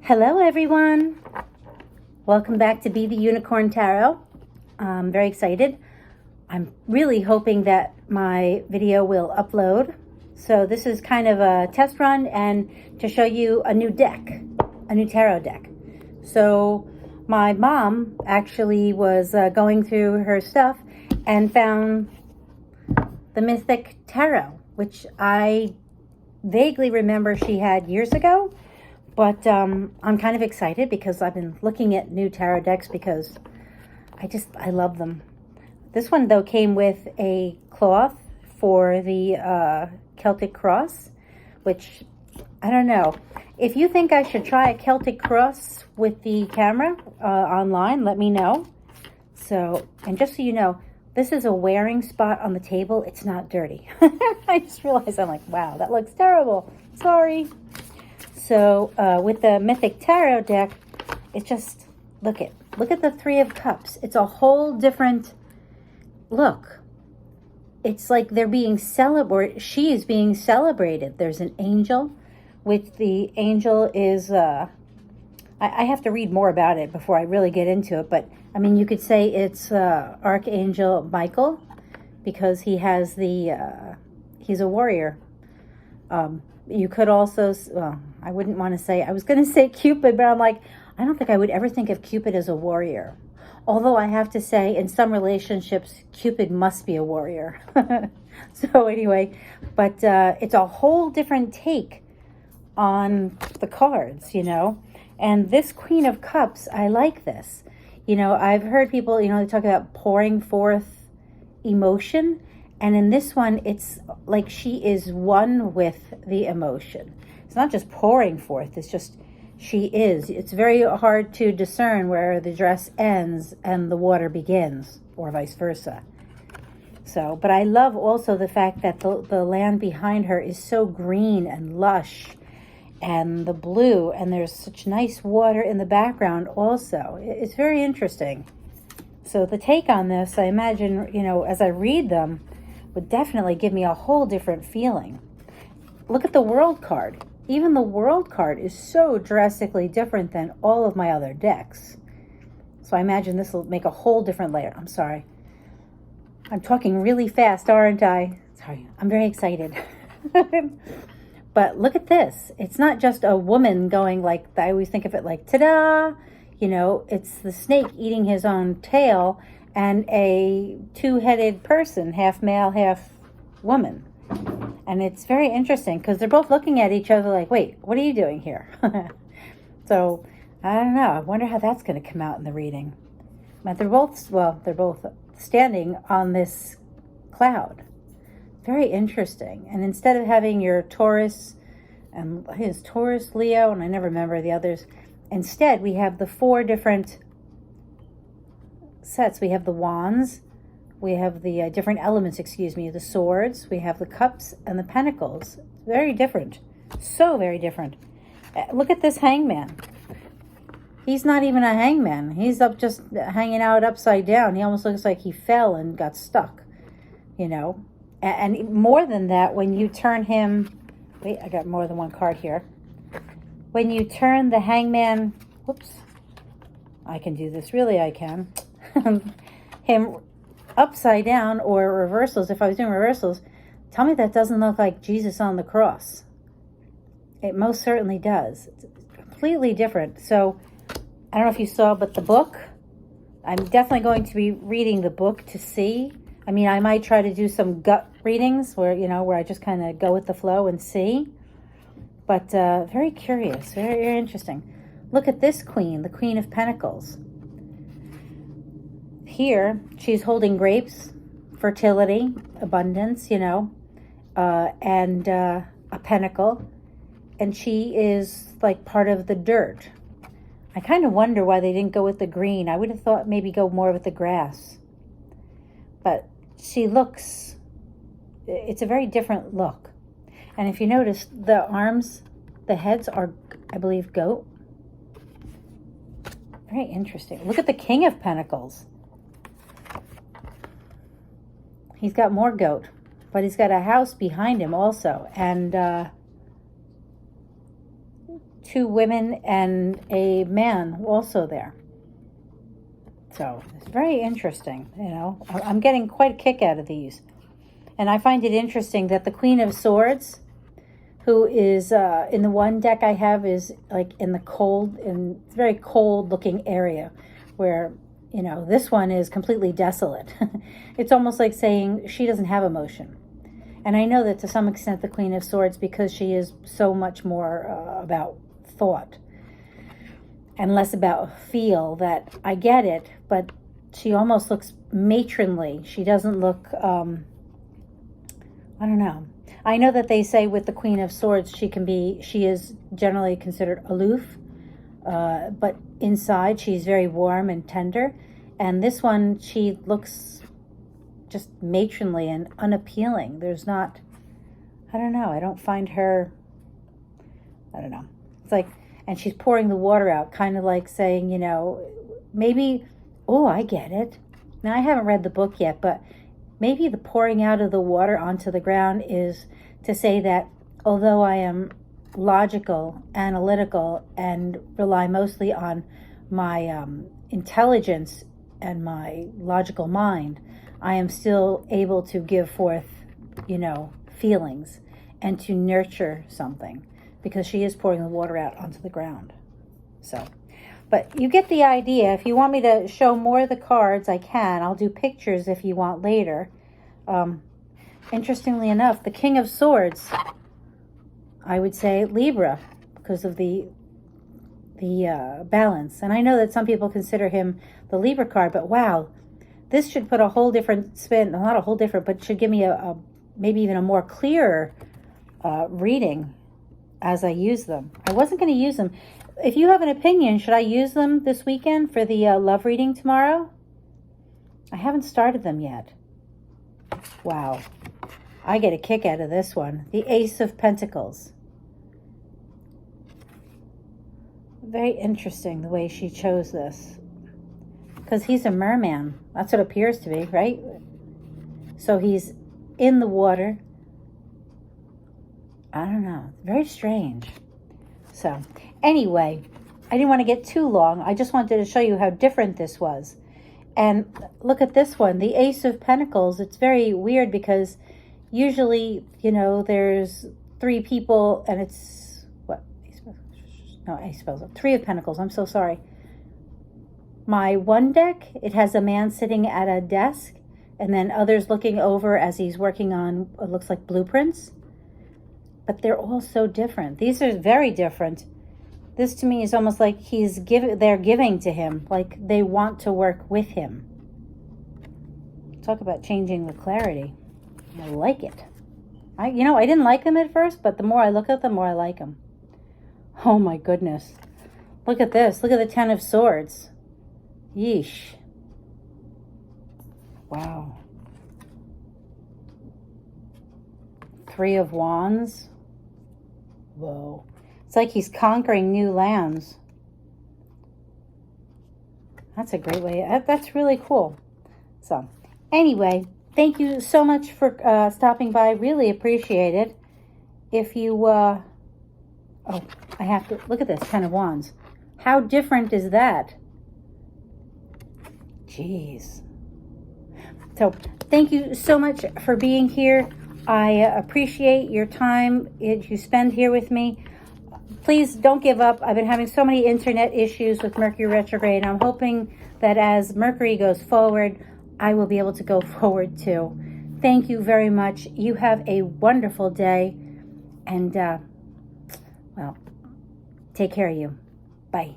Hello everyone, welcome back to Be the Unicorn Tarot. I'm very excited. I'm really hoping that my video will upload. So this is kind of a test run and to show you a new deck, a new tarot deck. So my mom actually was going through her stuff and found the Mythic Tarot, which I vaguely remember she had years ago. But I'm kind of excited because I've been looking at new tarot decks because I love them. This one, though, came with a cloth for the Celtic cross, which, I don't know. If you think I should try a Celtic cross with the camera online, let me know. So, and just so you know, this is a wearing spot on the table. It's not dirty. I just realized, I'm like, wow, that looks terrible. Sorry. So with the Mythic Tarot deck, it's just, look at the Three of Cups. It's a whole different look. It's like they're being celebrated. She is being celebrated. There's an angel, which the angel is, I have to read more about it before I really get into it. But I mean, you could say it's Archangel Michael because he has the, he's a warrior. You could also, well, I wouldn't want to say, I was going to say Cupid, but I'm like, I don't think I would ever think of Cupid as a warrior. Although I have to say, in some relationships, Cupid must be a warrior. So anyway, but it's a whole different take on the cards, you know. And this Queen of Cups, I like this. You know, I've heard people, you know, they talk about pouring forth emotion. And in this one, it's like she is one with the emotion. It's not just pouring forth, it's just she is. It's very hard to discern where the dress ends and the water begins, or vice versa. So, but I love also the fact that the land behind her is so green and lush, and the blue, and there's such nice water in the background also. It's very interesting. So the take on this, I imagine, you know, as I read them, would definitely give me a whole different feeling. Look at the World card. Even the World card is so drastically different than all of my other decks. So I imagine this will make a whole different layer. I'm sorry. I'm talking really fast, aren't I? Sorry. I'm very excited. But look at this. It's not just a woman going like, I always think of it like, ta-da! You know, it's the snake eating his own tail and a two-headed person, half male, half woman. And it's very interesting because they're both looking at each other like, wait, what are you doing here? So, I don't know. I wonder how that's going to come out in the reading. But they're both standing on this cloud. Very interesting. And instead of having your Taurus, and his Taurus, Leo, and I never remember the others, instead we have the four different sets. We have the wands, we have the different elements, the swords, we have the cups and the pentacles. Very different. So very different. Look at this hangman. He's not even a hangman. He's up just hanging out upside down. He almost looks like he fell and got stuck, you know. And more than that, when you turn him, wait, I got more than one card here. When you turn the hangman, whoops, I can do this, really I can. Him upside down or reversals, if I was doing reversals, tell me that doesn't look like Jesus on the cross. It most certainly does. It's completely different. So I don't know if you saw, but the book, I'm definitely going to be reading the book to see. I mean, I might try to do some gut readings where, you know, where I just kind of go with the flow and see. But very curious, very, very interesting. Look at this queen, the Queen of Pentacles. Here, she's holding grapes, fertility, abundance, you know, and a pentacle. And she is like part of the dirt. I kind of wonder why they didn't go with the green. I would have thought maybe go more with the grass. But she looks, it's a very different look. And if you notice, the arms, the heads are, I believe, goat. Very interesting. Look at the King of Pentacles. He's got more goat, but he's got a house behind him also. And two women and a man also there. So it's very interesting, you know. I'm getting quite a kick out of these. And I find it interesting that the Queen of Swords, who is in the one deck I have, is like in the cold, in very cold looking area where, you know, this one is completely desolate. It's almost like saying she doesn't have emotion. And I know that to some extent the Queen of Swords, because she is so much more about thought and less about feel, that I get it, but she almost looks matronly. She doesn't look, I don't know. I know that they say with the Queen of Swords, she is generally considered aloof, but inside she's very warm and tender. And this one, she looks just matronly and unappealing. There's not, I don't know. I don't find her, I don't know. It's like, and she's pouring the water out, kind of like saying, you know, maybe, oh, I get it. Now, I haven't read the book yet, but maybe the pouring out of the water onto the ground is to say that although I am logical, analytical, and rely mostly on my intelligence and my logical mind, I am still able to give forth, you know, feelings and to nurture something, because she is pouring the water out onto the ground. So, but you get the idea. If you want me to show more of the cards, I can. I'll do pictures if you want later. Interestingly enough, the King of Swords, I would say Libra, because of the balance. And I know that some people consider him the Libra card, but wow, this should put a whole different spin. Not a whole different, but should give me a maybe even a more clearer reading as I use them. I wasn't going to use them. If you have an opinion, should I use them this weekend for the love reading tomorrow? I haven't started them yet. Wow. I get a kick out of this one. The Ace of Pentacles. Very interesting the way she chose this. Because he's a merman. That's what it appears to be, right? So he's in the water. I don't know. Very strange. So, anyway, I didn't want to get too long. I just wanted to show you how different this was. And look at this one, the Ace of Pentacles. It's very weird because usually, you know, there's three people and it's, what? No, Ace of Pentacles. Three of Pentacles. I'm so sorry. My one deck, it has a man sitting at a desk and then others looking over as he's working on what looks like blueprints. But they're all so different. These are very different. This to me is almost like they're giving to him, like they want to work with him. Talk about changing the clarity. I like it. I didn't like them at first, but the more I look at them, the more I like them. Oh my goodness. Look at this. Look at the Ten of Swords. Yeesh. Wow. Three of Wands. Whoa. It's like he's conquering new lands. That's a great way. That's really cool. So, anyway, thank you so much for stopping by. Really appreciate it. If you, oh, I have to, look at this, Ten of Wands. How different is that? Jeez. So, thank you so much for being here. I appreciate your time you spend here with me. Please don't give up. I've been having so many internet issues with Mercury retrograde. I'm hoping that as Mercury goes forward, I will be able to go forward too. Thank you very much. You have a wonderful day. And, well, take care of you. Bye.